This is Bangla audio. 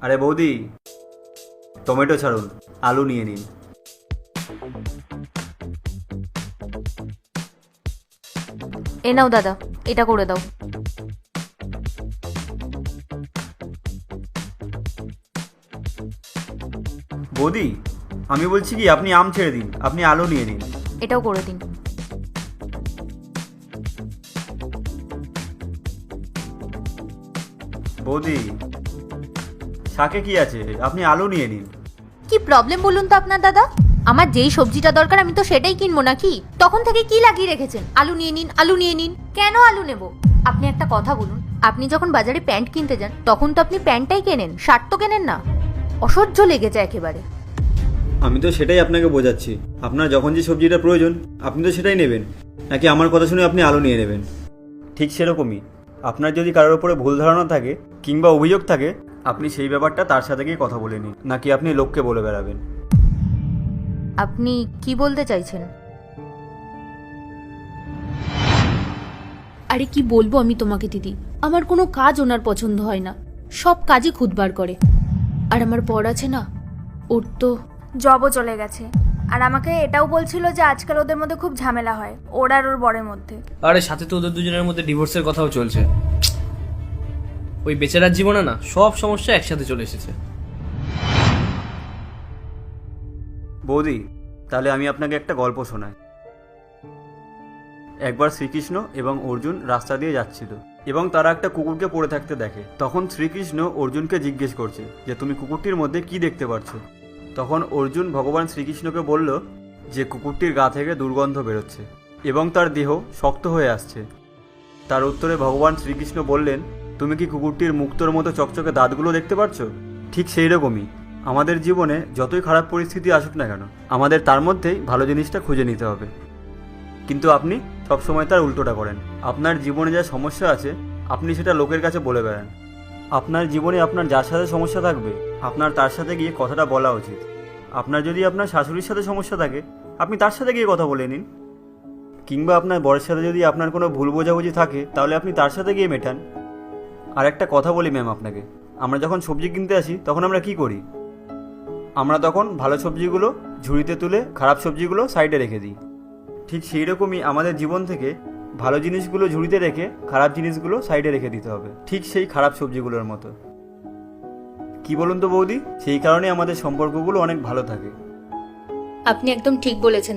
আরে বৌদি, টমেটো ছাড়ুন, আলু নিয়ে নিন। এ নাও দাদা, এটা করে দাও। বৌদি, আমি বলছি কি, আপনি আম ছেড়ে দিন, আপনি আলু নিয়ে নিন। এটাও করে দিন। বৌদি, শাকে কি আছে, আপনি আলু নিয়ে নিন। কি প্রবলেম বলুন তো আপনার দাদা? আমার যেই সবজিটা দরকার আমি তো সেটাই কিনবো নাকি? তখন থেকে কি লাগিয়ে রেখেছেন? আলু নিয়ে নিন, আলু নিয়ে নিন। কেন আলু নেব? আপনি একটা কথা বলুন, আপনি যখন বাজারে প্যান্ট কিনতে যান তখন তো আপনি প্যান্টটাই কেনেন, শার্ট তো কেনেন না। অসহ্য লেগেছে একেবারে। আমি তো সেটাই আপনাকে বোঝাচ্ছি, আপনার যখন যে সবজিটা প্রয়োজন আপনি তো সেটাই নেবেন, নাকি আমার কথা শুনে আপনি আলু নিয়ে নেবেন? ঠিক সেরকমই, আপনার যদি কারোর উপরে ভুল ধারণা থাকে কিংবা অভিযোগ থাকে, আপনি সেই ব্যাপারটা তার সাথে গিয়ে কথা বলে নিন, নাকি আপনি লোককে বলে বেড়াবেন। আপনি কি বলতে চাইছেন? আরে কি বলবো আমি তোমাকে দিদি, আমার কোনো কাজ ওনার পছন্দ হয় না, সব কাজই খুদবার করে। আর আমার বর আছে না, ওর তো জবও চলে গেছে। আর আমাকে এটাও বলছিল যে আজকাল ওদের মধ্যে খুব ঝামেলা হয়, ওর আর ওর বরের মধ্যে। আরে সাথে তো ওদের দুজনের মধ্যে ডিভোর্সের কথাও চলছে। ওই বেচারার জীবনে না সব সমস্যা একসাথে চলে এসেছে। বৌদি, তাহলে আমি আপনাকে একটা গল্প শোনাই। একবার শ্রীকৃষ্ণ এবং অর্জুন রাস্তা দিয়ে যাচ্ছিল এবং তারা একটা কুকুরকে পড়ে থাকতে দেখে। তখন শ্রীকৃষ্ণ অর্জুনকে জিজ্ঞেস করছে যে তুমি কুকুরটির মধ্যে কি দেখতে পাচ্ছ? তখন অর্জুন ভগবান শ্রীকৃষ্ণকে বলল যে কুকুরটির গা থেকে দুর্গন্ধ বেরোচ্ছে এবং তার দেহ শক্ত হয়ে আসছে। তার উত্তরে ভগবান শ্রীকৃষ্ণ বললেন, তুমি কি কুকুরটির মুক্তোর মতো চকচকে দাঁতগুলো দেখতে পাচ্ছ? ঠিক সেই রকমই আমাদের জীবনে যতই খারাপ পরিস্থিতি আসুক না কেন, আমাদের তার মধ্যেই ভালো জিনিসটা খুঁজে নিতে হবে। কিন্তু আপনি সবসময় তার উল্টোটা করেন। আপনার জীবনে যা সমস্যা আছে আপনি সেটা লোকের কাছে বলে বেড়ান। আপনার জীবনে আপনার যার সাথে সমস্যা থাকবে আপনার তার সাথে গিয়ে কথাটা বলা উচিত। আপনার যদি আপনার শাশুড়ির সাথে সমস্যা থাকে আপনি তার সাথে গিয়ে কথা বলে নিন, কিংবা আপনার বরের সাথে যদি আপনার কোনো ভুল বোঝাবুঝি থাকে তাহলে আপনি তার সাথে গিয়ে মেটান। আর একটা কথা বলি ম্যাম আপনাকে, আমরা যখন সবজি কিনতে আসি তখন আমরা কি করি? আমরা তখন ভালো সবজিগুলো ঝুড়িতে তুলে খারাপ সবজিগুলো সাইডে রেখে দিই। ঠিক সেই রকমই আমাদের জীবন থেকে ভালো জিনিসগুলো ঝুড়িতে রেখে খারাপ জিনিসগুলো সাইডে রেখে দিতে হবে, ঠিক সেই খারাপ সবজিগুলোর মতো। কি বলুন তো বৌদি, সেই কারণে আমাদের সম্পর্কগুলো অনেক ভালো থাকে। আপনি একদম ঠিক বলেছেন।